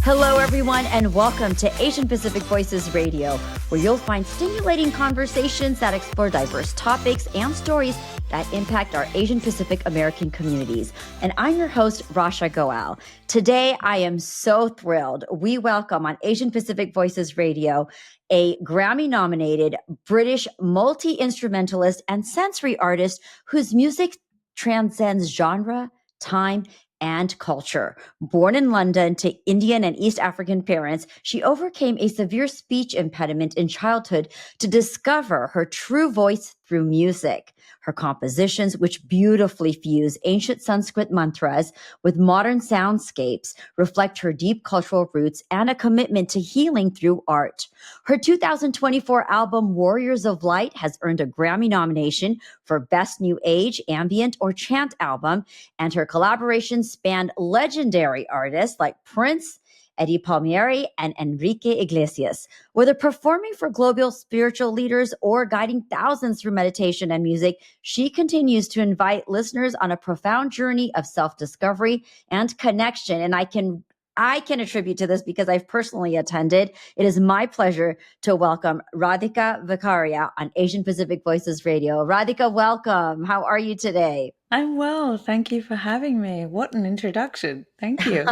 Hello, everyone, and welcome to Asian Pacific Voices Radio, where you'll find stimulating conversations that explore diverse topics and stories that impact our Asian Pacific American communities. And I'm your host, Rasha Goel. Today, I am so thrilled. We welcome on Asian Pacific Voices Radio a Grammy-nominated British multi-instrumentalist and sensory artist whose music transcends genre, time, and culture. Born in London to Indian and East African parents, she overcame a severe speech impediment in childhood to discover her true voice through music. Her compositions, which beautifully fuse ancient Sanskrit mantras with modern soundscapes, reflect her deep cultural roots and a commitment to healing through art. Her 2024 album, Warriors of Light, has earned a Grammy nomination for Best New Age, Ambient, or Chant Album, and her collaborations span legendary artists like Prince, Eddie Palmieri, and Enrique Iglesias. Whether performing for global spiritual leaders or guiding thousands through meditation and music, she continues to invite listeners on a profound journey of self-discovery and connection. And I can attribute to this because I've personally attended. It is my pleasure to welcome Radhika Vekaria on Asian Pacific Voices Radio. Radhika, welcome. How are you today? I'm well. Thank you for having me. What an introduction. Thank you.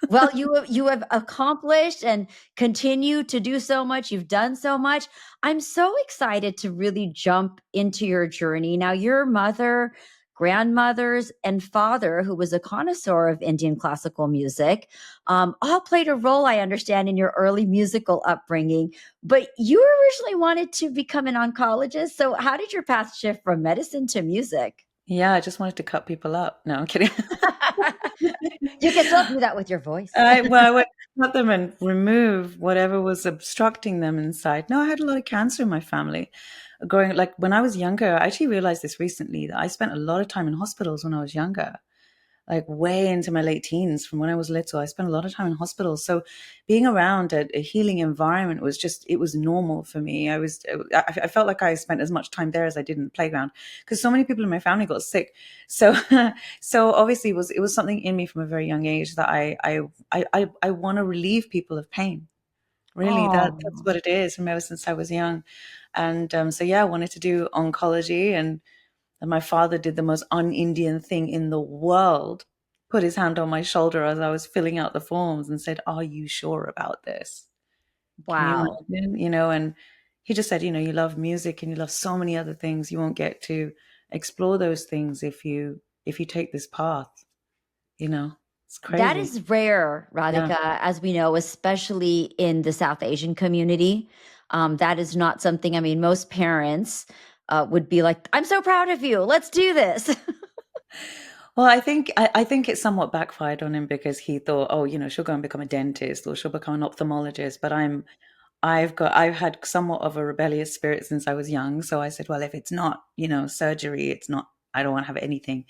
Well, you have accomplished and continue to do so much. You've done so much. I'm so excited to really jump into your journey. Now, your mother, grandmothers, and father, who was a connoisseur of Indian classical music, all played a role, I understand, in your early musical upbringing. But you originally wanted to become an oncologist. So how did your path shift from medicine to music? Yeah, I just wanted to cut people up. No, I'm kidding. You can still do that with your voice. I wanted to cut them and remove whatever was obstructing them inside. No, I had a lot of cancer in my family. Like when I was younger, I actually realized this recently that I spent a lot of time in hospitals when I was younger. Like way into my late teens from when I was little. I spent a lot of time in hospitals. So being around a healing environment it was normal for me. I felt like I spent as much time there as I did in the playground because so many people in my family got sick. So, so obviously it was something in me from a very young age that I want to relieve people of pain. Really, that's Oh. what it is from ever since I was young. And so, yeah, I wanted to do oncology and my father did the most un-Indian thing in the world, put his hand on my shoulder as I was filling out the forms and said, "Are you sure about this?" Can you Wow. imagine? And he just said, you love music and you love so many other things. You won't get to explore those things if you take this path. It's That crazy. is rare, Yeah. Radhika, as we know, especially in the South Asian community. That is not something, I mean, most parents would be like, I'm so proud of you. Let's do this. Well, I think it somewhat backfired on him because he thought, oh, she'll go and become a dentist or she'll become an ophthalmologist. But I've had somewhat of a rebellious spirit since I was young. So I said, well, if it's not, surgery, it's not, I don't want to have anything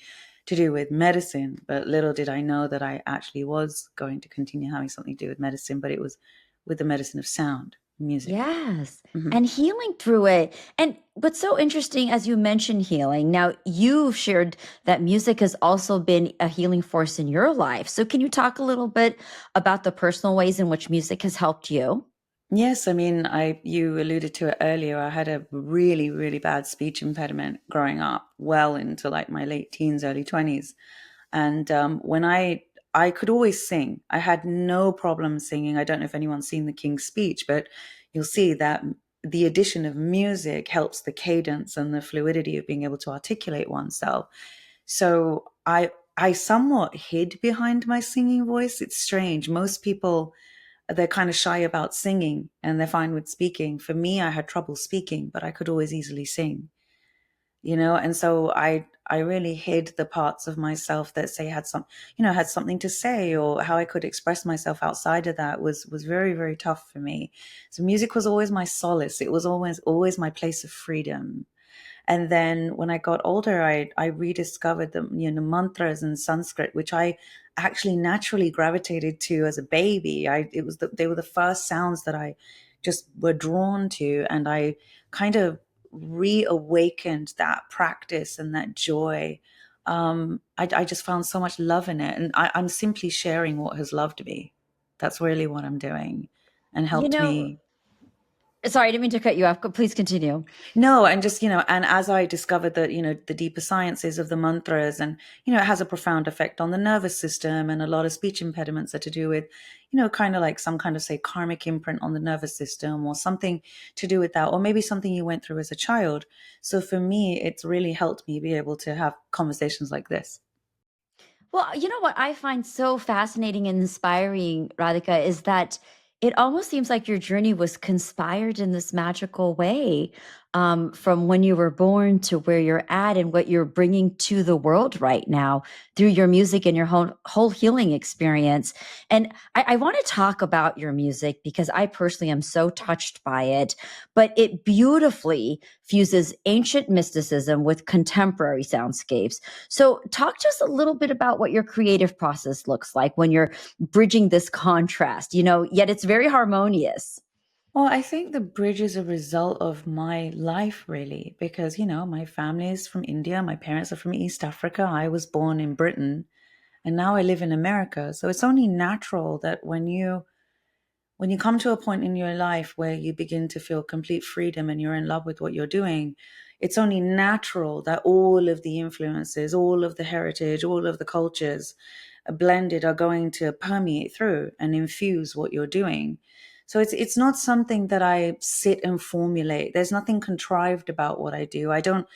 to do with medicine. But little did I know that I actually was going to continue having something to do with medicine, but it was with the medicine of sound, music. Yes. Mhm. And healing through it. And what's so interesting, as you mentioned healing, now you've shared that music has also been a healing force in your life. So can you talk a little bit about the personal ways in which music has helped you? Yes, I mean, you alluded to it earlier. I had a really, really bad speech impediment growing up, well into like my late teens, early 20s. And when I could always sing. I had no problem singing. I don't know if anyone's seen The King's Speech, but you'll see that the addition of music helps the cadence and the fluidity of being able to articulate oneself. So I somewhat hid behind my singing voice. It's strange. Most people, they're kind of shy about singing and they're fine with speaking. For me, I had trouble speaking, but I could always easily sing, and so I really hid the parts of myself that say had something to say, or how I could express myself outside of that was very, very tough for me. So music was always my solace. It was always my place of freedom. And then when I got older, I rediscovered the mantras and Sanskrit, which I actually naturally gravitated to as a baby. They were the first sounds that I just were drawn to, and I kind of reawakened that practice and that joy. I just found so much love in it, and I'm simply sharing what has loved me. That's really what I'm doing, and You helped know, me. sorry, I didn't mean to cut you off. Please continue. No, and just, and as I discovered that, the deeper sciences of the mantras, and, it has a profound effect on the nervous system, and a lot of speech impediments are to do with, kind of like some kind of, say, karmic imprint on the nervous system, or something to do with that, or maybe something you went through as a child. So for me, it's really helped me be able to have conversations like this. Well, you know what I find so fascinating and inspiring, Radhika, is that it almost seems like your journey was conspired in this magical way, from when you were born to where you're at and what you're bringing to the world right now through your music and your whole healing experience. And I want to talk about your music because I personally am so touched by it, but it beautifully fuses ancient mysticism with contemporary soundscapes. So, talk to us a little bit about what your creative process looks like when you're bridging this contrast, yet it's very harmonious. Well, I think the bridge is a result of my life, really, because, my family is from India, my parents are from East Africa, I was born in Britain, and now I live in America. So it's only natural that when you come to a point in your life where you begin to feel complete freedom and you're in love with what you're doing, it's only natural that all of the influences, all of the heritage, all of the cultures blended are going to permeate through and infuse what you're doing. So it's not something that I sit and formulate. There's nothing contrived about what I do. I don't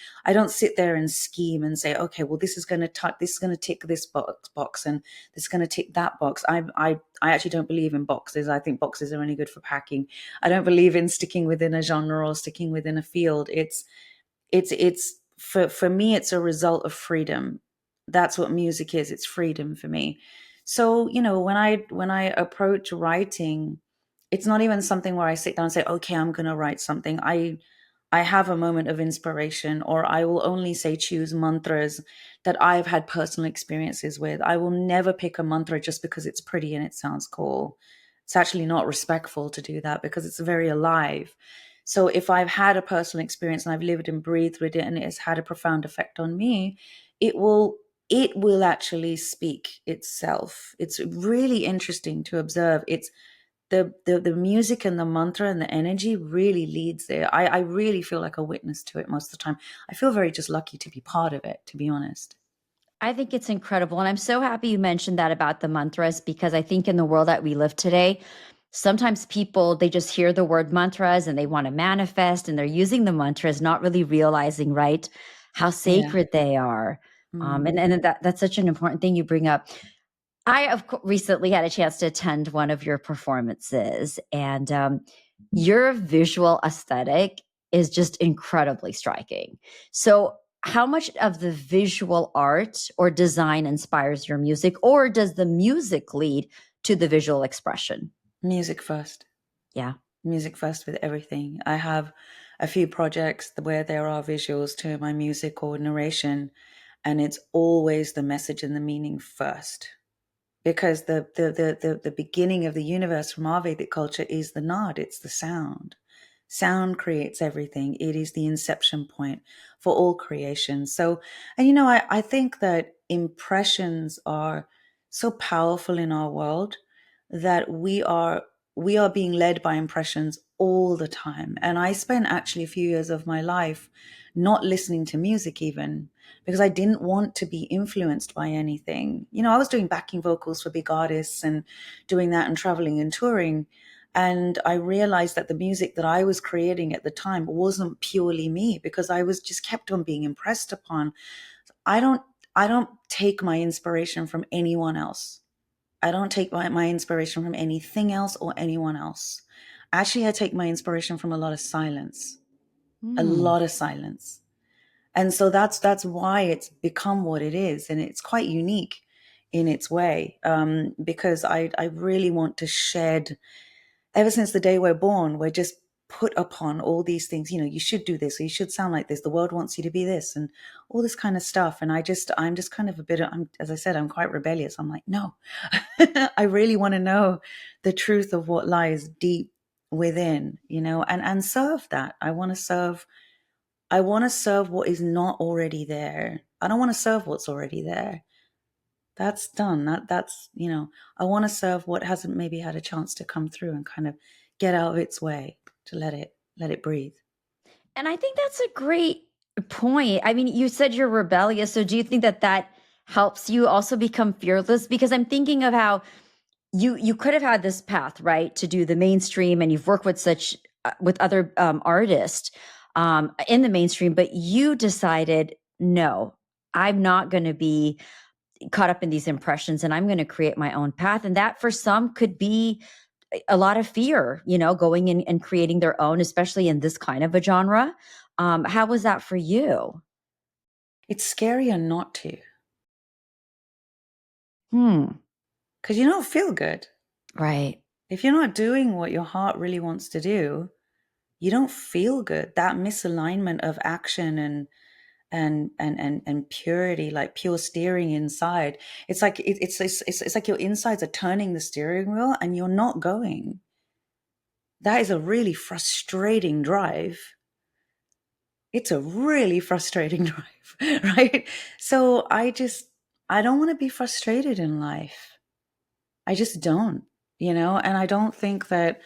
sit there and scheme and say, okay, well, this is going to tick this box, and this is going to tick that box. I actually don't believe in boxes. I think boxes are only good for packing. I don't believe in sticking within a genre or sticking within a field. It's for me, it's a result of freedom. That's what music is. It's freedom for me. So, when I approach writing, it's not even something where I sit down and say, okay, I'm going to write something. I have a moment of inspiration, or I will only say choose mantras that I've had personal experiences with. I will never pick a mantra just because it's pretty and it sounds cool. It's actually not respectful to do that, because it's very alive. So if I've had a personal experience and I've lived and breathed with it and it has had a profound effect on me, it will actually speak itself. It's really interesting to observe. It's the music and the mantra and the energy really leads there. I really feel like a witness to it most of the time. I feel very just lucky to be part of it, to be honest. I think it's incredible. And I'm so happy you mentioned that about the mantras, because I think in the world that we live today, sometimes people, they just hear the word mantras and they want to manifest, and they're using the mantras, not really realizing, right, how Yeah. sacred they are. Mm. And that's such an important thing you bring up. I, of course, recently had a chance to attend one of your performances, and your visual aesthetic is just incredibly striking. So, how much of the visual art or design inspires your music, or does the music lead to the visual expression? Music first. Yeah. Music first with everything. I have a few projects where there are visuals to my music or narration, and it's always the message and the meaning first. Because the beginning of the universe from our Vedic culture is the nad, it's the sound. Sound creates everything. It is the inception point for all creation. So, and I think that impressions are so powerful in our world, that we are being led by impressions all the time. And I spent actually a few years of my life not listening to music even, because I didn't want to be influenced by anything. I was doing backing vocals for big artists and doing that and traveling and touring. And I realized that the music that I was creating at the time wasn't purely me, because I was just kept on being impressed upon. I don't I don't take my inspiration from anyone else. I don't take my inspiration from anything else or anyone else. Actually, I take my inspiration from a lot of silence. A Hmm. lot of silence. And so that's why it's become what it is, and it's quite unique in its way, because I really want to shed. Ever since the day we're born, we're just put upon all these things. You should do this, or you should sound like this. The world wants you to be this, and all this kind of stuff. And I'm just kind of a bit. As I said, I'm quite rebellious. I'm like, no, I really want to know the truth of what lies deep within, and serve that. I want to serve what is not already there. I don't want to serve what's already there. That's done. That's, I want to serve what hasn't maybe had a chance to come through and kind of get out of its way to let it breathe. And I think that's a great point. I mean, you said you're rebellious. So do you think that that helps you also become fearless? Because I'm thinking of how you could have had this path, right, to do the mainstream, and you've worked with such with other artists in the mainstream, but you decided, no, I'm not going to be caught up in these impressions, and I'm going to create my own path. And that for some could be a lot of fear, going in and creating their own, especially in this kind of a genre. How was that for you? It's scarier not to, Hmm. because you don't feel good. Right. If you're not doing what your heart really wants to do, you don't feel good. That misalignment of action and purity, like pure steering inside. It's like it's like your insides are turning the steering wheel and you're not going. That is a really frustrating drive. It's a really frustrating drive, right? So I don't want to be frustrated in life. I just don't, and I don't think that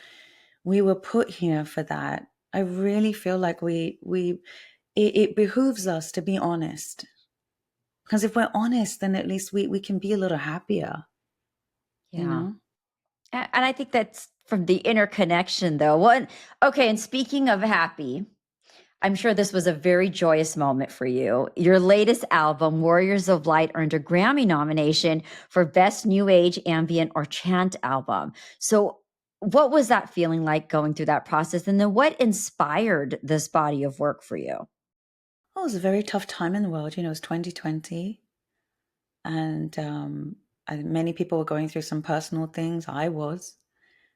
we were put here for that. I really feel like it behooves us to be honest. Because if we're honest, then at least we can be a little happier, you Yeah. know? And I think that's from the interconnection, though. What? Okay. And speaking of happy, I'm sure this was a very joyous moment for you. Your latest album, Warriors of Light, earned a Grammy nomination for Best New Age Ambient or Chant Album. So, what was that feeling like going through that process? And then what inspired this body of work for you? Oh, it was a very tough time in the world. It was 2020. And many people were going through some personal things. I was.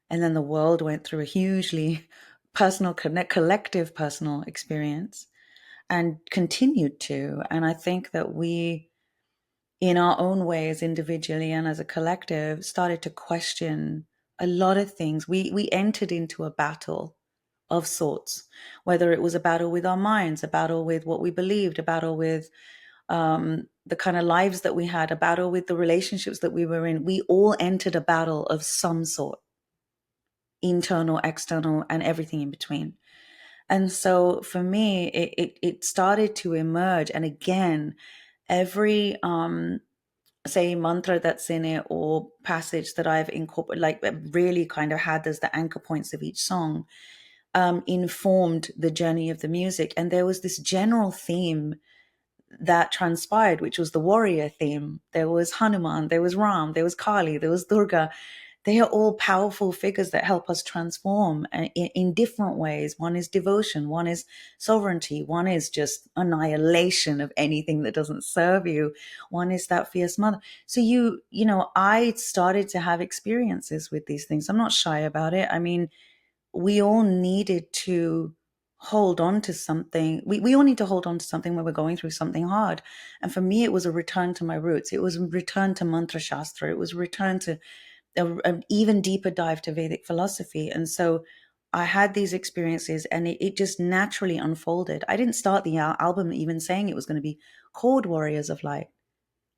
And then the world went through a hugely personal, collective personal experience and continued to. And I think that we, in our own ways, individually and as a collective, started to question a lot of things. We entered into a battle of sorts, whether it was a battle with our minds, a battle with what we believed, a battle with the kind of lives that we had, a battle with the relationships that we were in. We all entered a battle of some sort, internal, external, and everything in between. And so for me, it started to emerge. And again, every say mantra that's in it or passage that I've incorporated, like really kind of had as the anchor points of each song, informed the journey of the music. And there was this general theme that transpired, which was the warrior theme. There was Hanuman, there was Ram, there was Kali, there was Durga. They are all powerful figures that help us transform in different ways. One is devotion, one is sovereignty, one is just annihilation of anything that doesn't serve you, one is that fierce mother. So I started to have experiences with these things. I'm not shy about it. I mean, we all needed to hold on to something. We all need to hold on to something when we're going through something hard. And for me, it was a return to my roots. It was a return to mantra shastra. It was a return to an even deeper dive to Vedic philosophy. And so I had these experiences and it just naturally unfolded. I didn't start the album even saying it was going to be called Warriors of Light.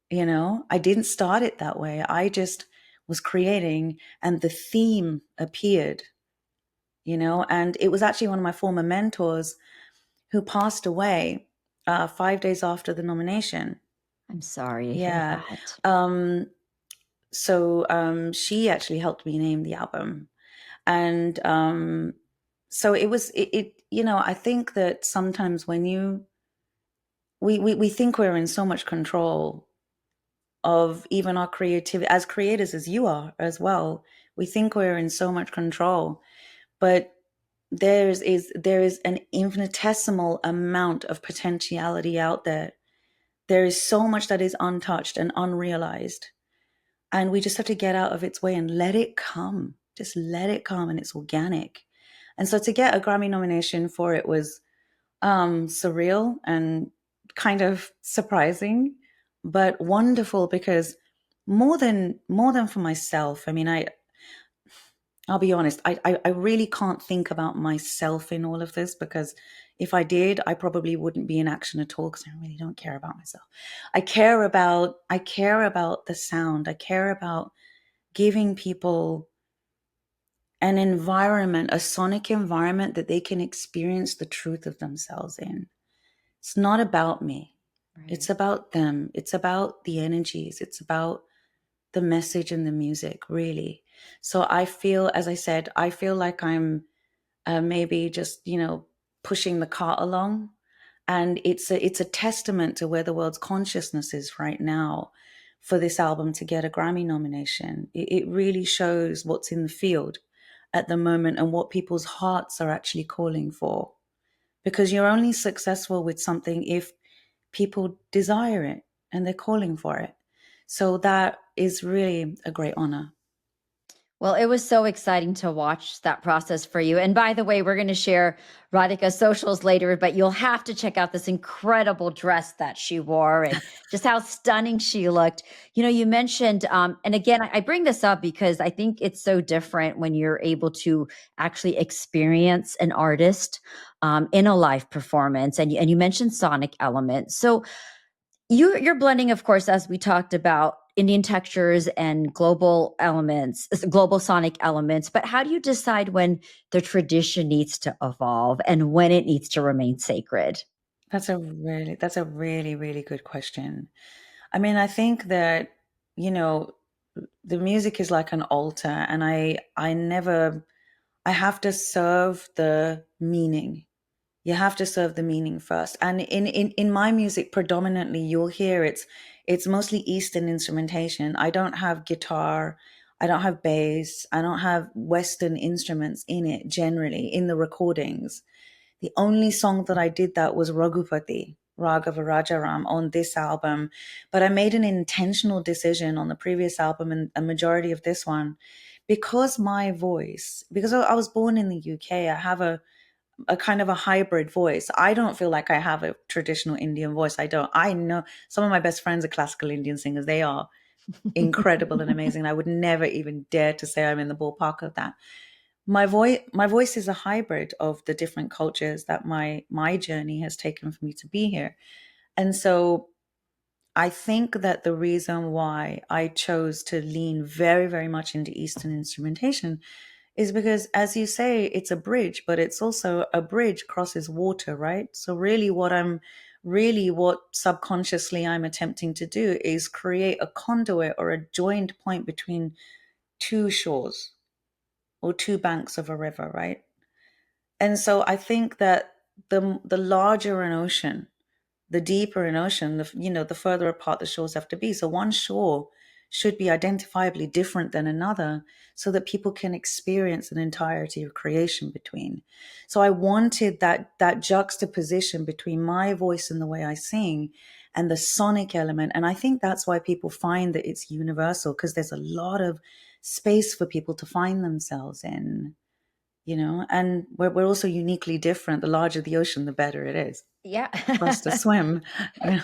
I didn't start it that way. I just was creating and the theme appeared, and it was actually one of my former mentors who passed away 5 days after the nomination. I'm sorry to hear Yeah. that. So she actually helped me name the album. And so it was, I think that sometimes when we think we're in so much control of even our creativity, as creators as you are as well, we think we're in so much control, but there is an infinitesimal amount of potentiality out there. There is so much that is untouched and unrealized. And we just have to get out of its way and let it come. Just let it come, and it's organic. And so to get a Grammy nomination for it was surreal and kind of surprising, but wonderful, because more than for myself, I mean, I'll be honest, I really can't think about myself in all of this, because If I did, I probably wouldn't be in action at all because I really don't care about myself. I care about the sound. I care about giving people an environment, a sonic environment that they can experience the truth of themselves in. It's not about me. Right. It's about them. It's about the energies. It's about the message and the music, really. So I feel, as I said, I feel like I'm maybe just, pushing the cart along. And it's a testament to where the world's consciousness is right now for this album to get a Grammy nomination. It really shows what's in the field at the moment and what people's hearts are actually calling for. Because you're only successful with something if people desire it and they're calling for it. So that is really a great honor. Well, it was so exciting to watch that process for you. And by the way, we're going to share Radhika's socials later, but you'll have to check out this incredible dress that she wore and just how stunning she looked. You mentioned, and again, I bring this up because I think it's so different when you're able to actually experience an artist in a live performance. And you mentioned sonic elements. So you're blending, of course, as we talked about, Indian textures and global elements, global sonic elements. But how do you decide when the tradition needs to evolve and when it needs to remain sacred? That's a really, really good question. I mean, I think that, you know, the music is like an altar, and I have to serve the meaning. You have to serve the meaning first. And in my music, predominantly, you'll hear it's mostly Eastern instrumentation. I don't have guitar, I don't have bass, I don't have Western instruments in it generally in the recordings. The only song that I did that was Raghupati, Raghava Rajaram, on this album. But I made an intentional decision on the previous album and a majority of this one because my voice, because I was born in the UK, I have a kind of a hybrid voice. I don't feel like I have a traditional Indian voice. I don't. I know some of my best friends are classical Indian singers. They are incredible and amazing. I would never even dare to say I'm in the ballpark of that. My voice is a hybrid of the different cultures that my journey has taken for me to be here. And so I think that the reason why I chose to lean very, very much into Eastern instrumentation is because, as you say, it's a bridge, but it's also a bridge crosses water, right? So what subconsciously I'm attempting to do is create a conduit or a joined point between two shores or two banks of a river, right? And so I think that the larger an ocean, the deeper an ocean, the further apart the shores have to be. So one shore should be identifiably different than another so that people can experience an entirety of creation between. So I wanted that juxtaposition between my voice and the way I sing and the sonic element. And I think that's why people find that it's universal, because there's a lot of space for people to find themselves in, and we're also uniquely different. The larger the ocean, the better it is Yeah. for us to swim. you know.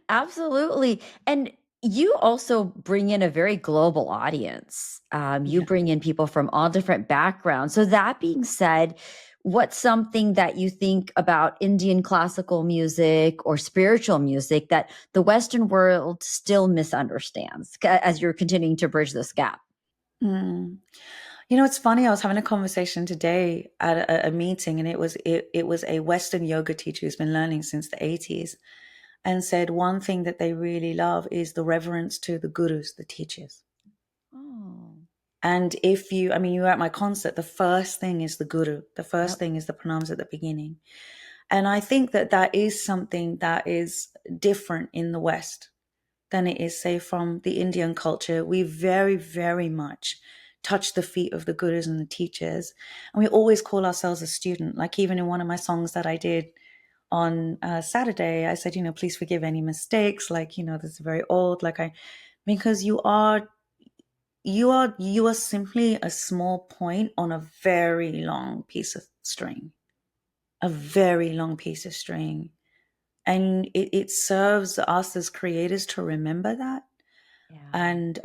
Absolutely. And you also bring in a very global audience. You Yeah. bring in people from all different backgrounds. So, that being said, what's something that you think about Indian classical music or spiritual music that the Western world still misunderstands as you're continuing to bridge this gap? Mm. It's funny. I was having a conversation today at a meeting, and it was a Western yoga teacher who's been learning since the 80s, and said one thing that they really love is the reverence to the gurus, the teachers. Oh, And if you, I mean, you were at my concert, the first thing is the guru. The first yep. thing is the pranams at the beginning. And I think that that is something that is different in the West than it is, say, from the Indian culture. We very, very much touch the feet of the gurus and the teachers. And we always call ourselves a student. Like even in one of my songs that I did on Saturday, I said, please forgive any mistakes. Like, this is very old. Because you are simply a small point on a very long piece of string, a very long piece of string. And it serves us as creators to remember that. Yeah. And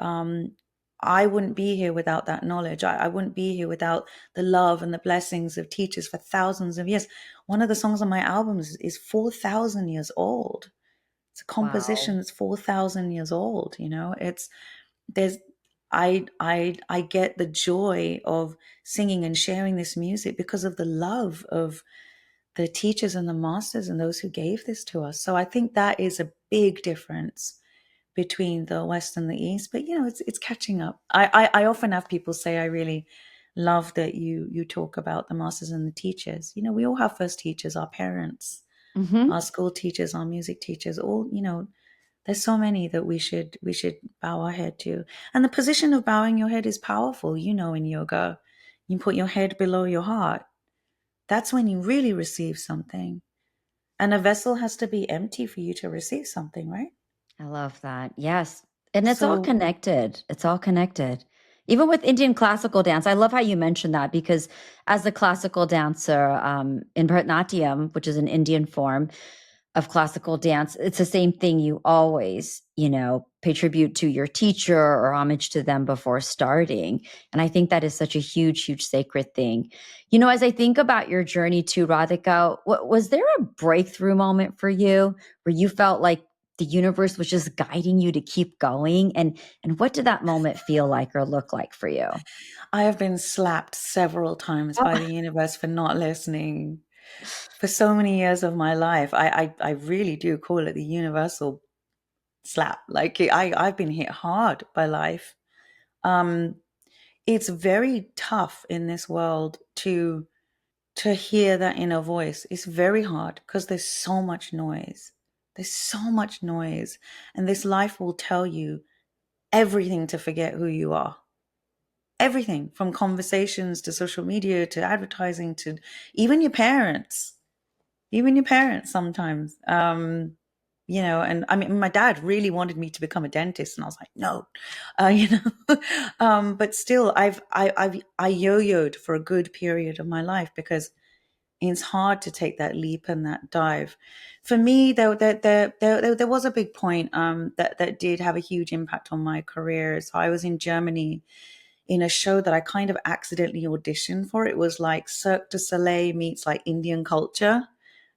I wouldn't be here without that knowledge. I wouldn't be here without the love and the blessings of teachers for thousands of years. One of the songs on my album is 4,000 years old. It's a composition Wow. that's 4,000 years old. It's there's I get the joy of singing and sharing this music because of the love of the teachers and the masters and those who gave this to us. So I think that is a big difference between the West and the East. But it's catching up. I often have people say, I really love that you talk about the masters and the teachers. We all have first teachers, our parents, Hmm. our school teachers, our music teachers, all, there's so many that we should bow our head to. And the position of bowing your head is powerful. In yoga, you put your head below your heart. That's when you really receive something. And a vessel has to be empty for you to receive something, right? I love that. Yes. And it's all So connected. It's all connected. Even with Indian classical dance, I love how you mentioned that because as a classical dancer in Bharatanatyam, which is an Indian form of classical dance, it's the same thing. You always, pay tribute to your teacher or homage to them before starting. And I think that is such a huge, huge sacred thing. As I think about your journey to Radhika, was there a breakthrough moment for you where you felt like the universe was just guiding you to keep going? And what did that moment feel like or look like for you? I have been slapped several times by the universe for not listening for so many years of my life. I really do call it the universal slap. Like I've been hit hard by life. Um, it's very tough in this world to hear that inner voice. It's very hard because there's so much noise. There's so much noise, and this life will tell you everything to forget who you are. Everything from conversations to social media to advertising to even your parents, sometimes. And I mean, my dad really wanted me to become a dentist, and I was like, no, but still, I yo-yoed for a good period of my life because it's hard to take that leap and that dive. For me, there was a big point that did have a huge impact on my career. So I was in Germany in a show that I kind of accidentally auditioned for. It was like Cirque du Soleil meets like Indian culture.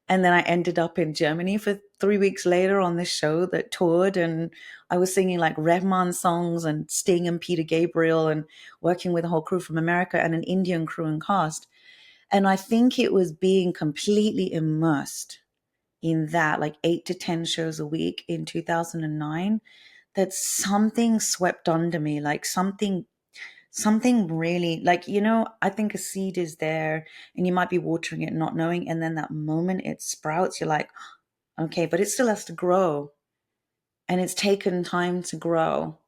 And then I ended up in Germany for 3 weeks later on this show that toured. And I was singing like Rehman songs and Sting and Peter Gabriel and working with a whole crew from America and an Indian crew and cast. And I think it was being completely immersed in that, like 8 to 10 shows a week in 2009, that something swept under me, like something really, like, I think a seed is there and you might be watering it not knowing, and then that moment it sprouts, you're like, okay, but it still has to grow, and it's taken time to grow.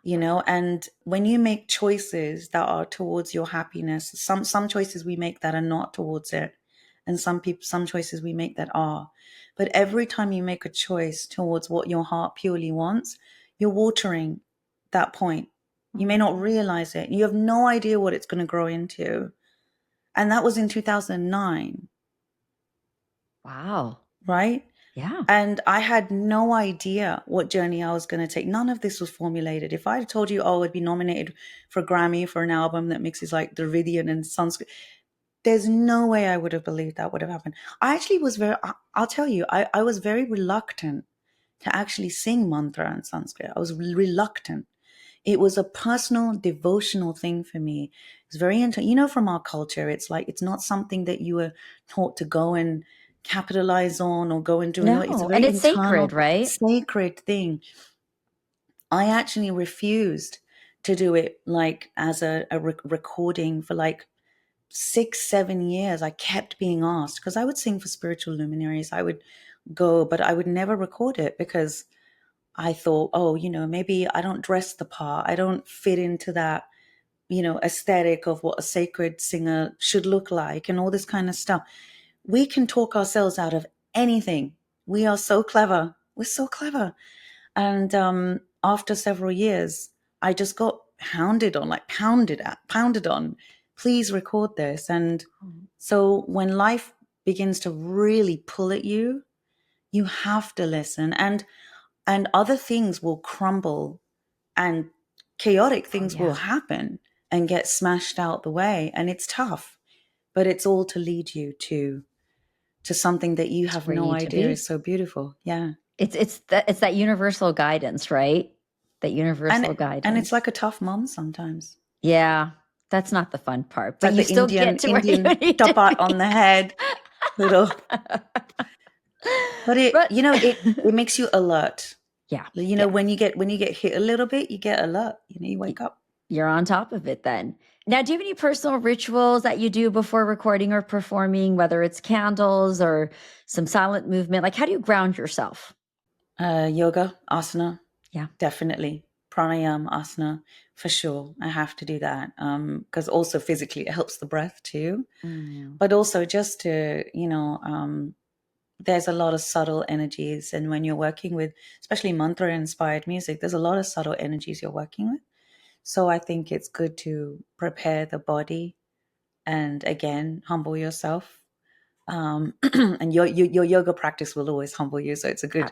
Yeah. And when you make choices that are towards your happiness, some choices we make that are not towards it, and some choices we make that are. But every time you make a choice towards what your heart purely wants, you're watering that point. You may not realize it. You have no idea what it's going to grow into. And that was in 2009, Wow. right? Yeah. And I had no idea what journey I was going to take. None of this was formulated. If I had told you, oh, I'd be nominated for a Grammy for an album that mixes like Dravidian and Sanskrit, there's no way I would have believed that would have happened. I actually was I'll tell you, I was very reluctant to actually sing mantra in Sanskrit. I was reluctant. It was a personal, devotional thing for me. It's very, from our culture, it's like, it's not something that you were taught to go and capitalize on or go and do. It's a No. And very it's sacred, internal, right? sacred thing. I actually refused to do it like as a recording for like 6, 7 years. I kept being asked because I would sing for spiritual luminaries. I would go, but I would never record it because I thought, oh, maybe I don't dress the part. I don't fit into that, aesthetic of what a sacred singer should look like and all this kind of stuff. We can talk ourselves out of anything. We are so clever. We're so clever. And after several years, I just got hounded on, like pounded on. Please record this. And so when life begins to really pull at you, you have to listen. And other things will crumble and chaotic things will happen and get smashed out the way, and it's tough, but it's all to lead you to something that you have no idea is so beautiful. Yeah. It's that universal guidance, right? That universal guidance. And it's like a tough mom sometimes. Yeah. That's not the fun part, but like you the still get to Indian where you need tapat on the head, little. But it makes you alert. Yeah. When you get hit a little bit, you get alert. You wake up. You're on top of it then. Now, do you have any personal rituals that you do before recording or performing, whether it's candles or some silent movement? Like, how do you ground yourself? Yoga, asana. Yeah. Definitely. Pranayama, asana, for sure. I have to do that. Because also physically it helps the breath too. But also just to, there's a lot of subtle energies. And when you're working with, especially mantra-inspired music, there's a lot of subtle energies you're working with. So I think it's good to prepare the body and, again, humble yourself. And your yoga practice will always humble you. So it's a good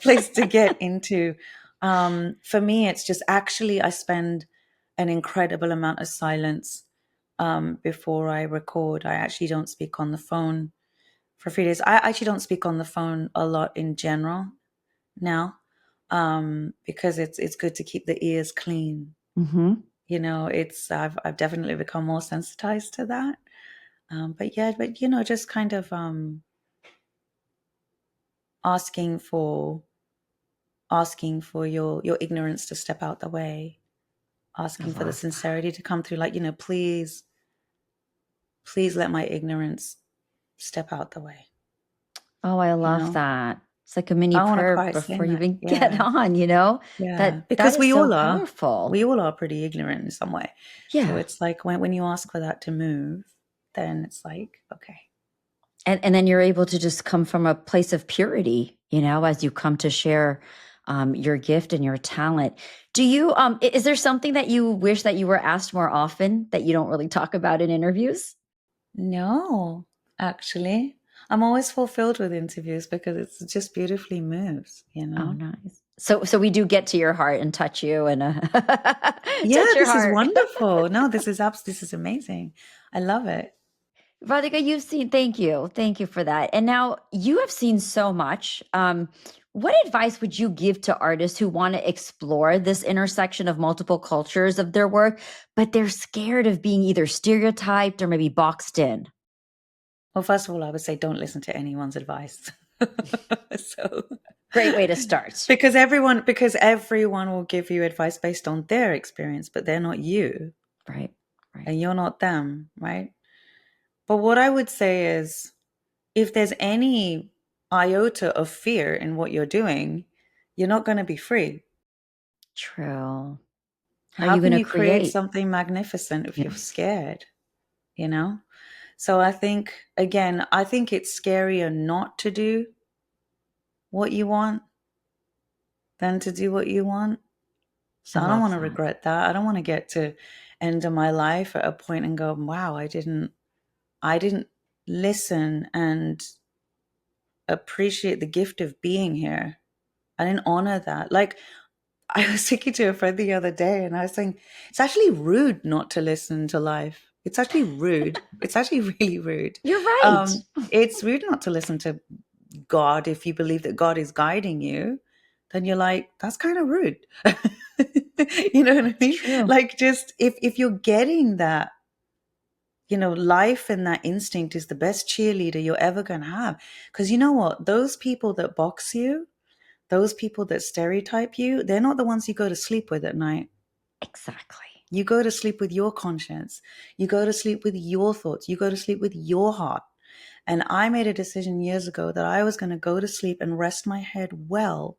place to get into. For me, it's just actually I spend an incredible amount of silence before I record. I actually don't speak on the phone for 3 days. I actually don't speak on the phone a lot in general now, because it's good to keep the ears clean. Mm-hmm. I've definitely become more sensitized to that. But just kind of asking for your ignorance to step out the way, asking for the sincerity to come through. Like, please let my ignorance step out the way. Oh, I love that. It's like a mini prayer before you even get on, Yeah, because we all are powerful. We all are pretty ignorant in some way. Yeah. So it's like when you ask for that to move, then it's like, okay. And then you're able to just come from a place of purity, as you come to share your gift and your talent. Do you, is there something that you wish that you were asked more often that you don't really talk about in interviews? No, actually. I'm always fulfilled with interviews because it's just beautifully moves, Oh, nice. So we do get to your heart and touch you and touch your this heart. Is wonderful. No, this is amazing. I love it. Radhika, thank you for that. And now you have seen so much. What advice would you give to artists who want to explore this intersection of multiple cultures of their work, but they're scared of being either stereotyped or maybe boxed in? Well, first of all, I would say don't listen to anyone's advice. So great way to start. Because everyone will give you advice based on their experience, but they're not you. Right. And you're not them, right? But what I would say is, if there's any iota of fear in what you're doing, you're not going to be free. True. How can you create something magnificent if you're scared? So I think it's scarier not to do what you want than to do what you want. So I don't want to regret that. I don't want to get to end of my life at a point and go, wow, I didn't listen and appreciate the gift of being here. I didn't honor that. Like, I was speaking to a friend the other day and I was saying, it's actually rude not to listen to life. It's actually rude. It's actually really rude. You're right. It's rude not to listen to God. If you believe that God is guiding you, then you're like, that's kind of rude. You know what I mean? True. Like, just if you're getting that, life and that instinct is the best cheerleader you're ever going to have. Because you know what? Those people that box you, those people that stereotype you, they're not the ones you go to sleep with at night. Exactly. You go to sleep with your conscience. You go to sleep with your thoughts. You go to sleep with your heart. And I made a decision years ago that I was going to go to sleep and rest my head well.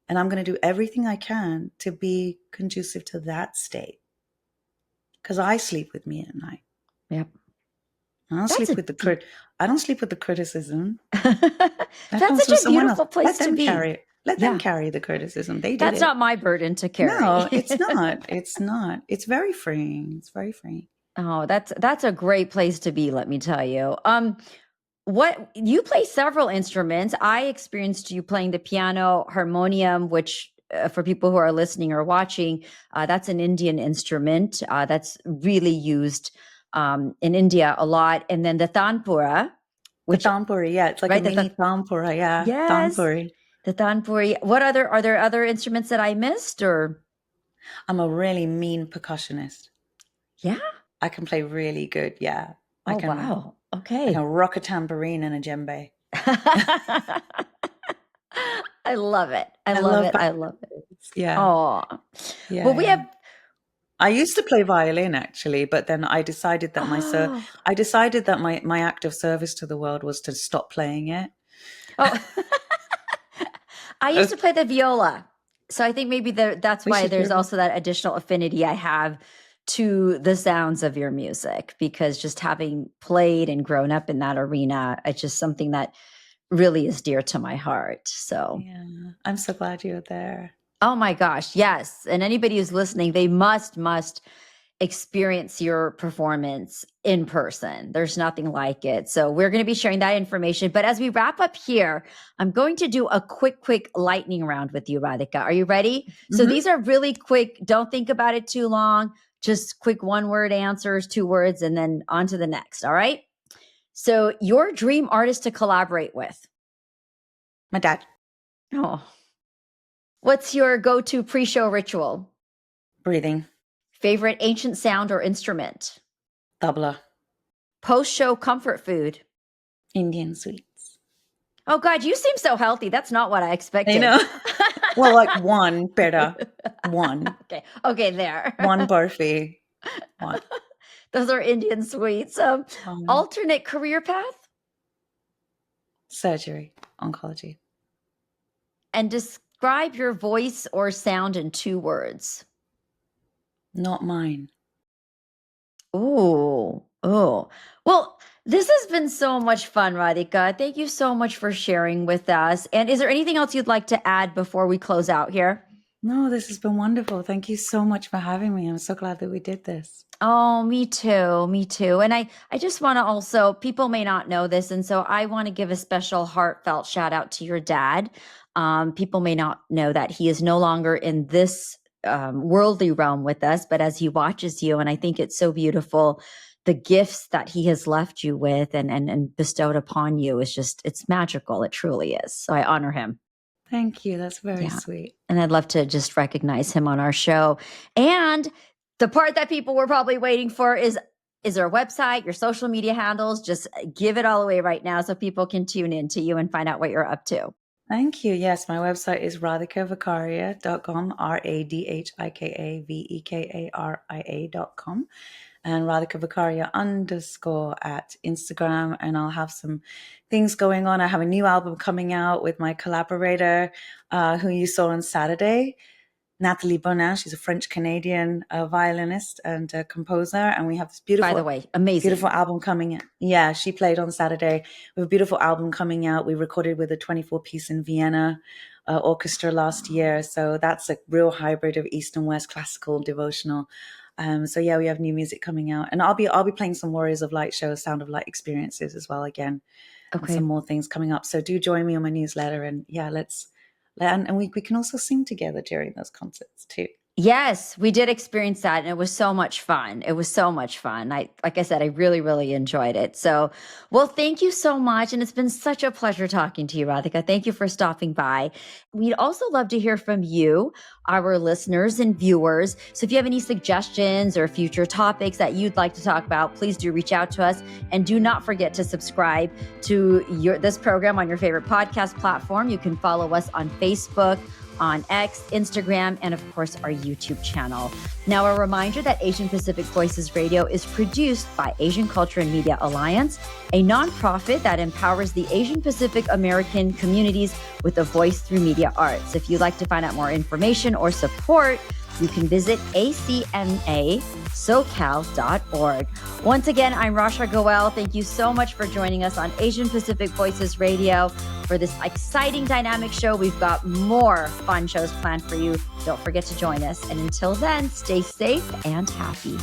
And I'm going to do everything I can to be conducive to that state. Because I sleep with me at night. Yep. I don't sleep with the criticism. That's such a beautiful place to be. Let them carry the criticism. They did That's not my burden to carry. No, it's not. It's not. It's very freeing. It's very freeing. Oh, that's a great place to be, let me tell you. What you play several instruments. I experienced you playing the piano, harmonium, which for people who are listening or watching, that's an Indian instrument that's really used in India a lot. And then the tanpura, The tanpuri, yeah. It's like right, a mini tanpura, yeah. Yes. Tanpuri. The tanpuri. Are there other instruments that I missed, or? I'm a really mean percussionist. Yeah. I can play really good, yeah. Wow. Okay. I can rock a tambourine and a djembe. I love it. I love it. Yeah. Oh. Yeah. Well, we have. I used to play violin actually, but then I decided that my act of service to the world was to stop playing it. Oh. I used to play the viola. So I think maybe that's why there's also that additional affinity I have to the sounds of your music, because just having played and grown up in that arena, it's just something that really is dear to my heart. So yeah, I'm so glad you're there. Oh my gosh, yes. And anybody who's listening, they must experience your performance in person. There's nothing like it. So we're going to be sharing that information. But as we wrap up here, I'm going to do a quick lightning round with you, Radhika. Are you ready? Mm-hmm. So these are really quick. Don't think about it too long. Just quick 1-word answers, 2 words, and then on to the next. All right. So your dream artist to collaborate with? My dad. Oh. What's your go-to pre-show ritual? Breathing. Favorite ancient sound or instrument? Tabla. Post-show comfort food? Indian sweets. Oh God, you seem so healthy. That's not what I expected. I know. Well, like one better. One. Okay, there. One barfi. One. Those are Indian sweets. Alternate career path? Surgery. Oncology. And describe your voice or sound in 2 words. Not mine. Oh. Well, this has been so much fun, Radhika. Thank you so much for sharing with us. And is there anything else you'd like to add before we close out here? No, this has been wonderful. Thank you so much for having me. I'm so glad that we did this. Oh, me too. And I just want to also, people may not know this, and so I want to give a special heartfelt shout out to your dad. People may not know that he is no longer in this worldly realm with us, but as he watches you, and I think it's so beautiful, the gifts that he has left you with and bestowed upon you is just, it's magical. It truly is. So I honor him. Thank you. That's very sweet. And I'd love to just recognize him on our show. And the part that people were probably waiting for is there a website, your social media handles? Just give it all away right now so people can tune in to you and find out what you're up to. Thank you. Yes, my website is radhikavekaria.com, radhikavekaria.com, and Radhika Vekaria _ at Instagram. And I'll have some things going on. I have a new album coming out with my collaborator, who you saw on Saturday, Nathalie Bonin. She's a French-Canadian violinist and composer. And we have this beautiful, by the way, amazing, beautiful album coming in. Yeah, she played on Saturday. We have a beautiful album coming out. We recorded with a 24-piece in Vienna orchestra last year. So that's a real hybrid of East and West classical devotional. So yeah, we have new music coming out, and I'll be playing some Warriors of Light shows, Sound of Light experiences as well again. Okay. And some more things coming up. So do join me on my newsletter, and yeah, and we can also sing together during those concerts too. Yes, we did experience that, and it was so much fun. Like I said, I really, really enjoyed it. So, well, thank you so much. And it's been such a pleasure talking to you, Radhika. Thank you for stopping by. We'd also love to hear from you, our listeners and viewers. So if you have any suggestions or future topics that you'd like to talk about, please do reach out to us. And do not forget to subscribe to this program on your favorite podcast platform. You can follow us on Facebook, on X, Instagram, and of course, our YouTube channel. Now, a reminder that Asian Pacific Voices Radio is produced by Asian Culture and Media Alliance, a nonprofit that empowers the Asian Pacific American communities with a voice through media arts. If you'd like to find out more information or support, you can visit acmasocal.org. Once again, I'm Rasha Goel. Thank you so much for joining us on Asian Pacific Voices Radio for this exciting, dynamic show. We've got more fun shows planned for you. Don't forget to join us. And until then, stay safe and happy.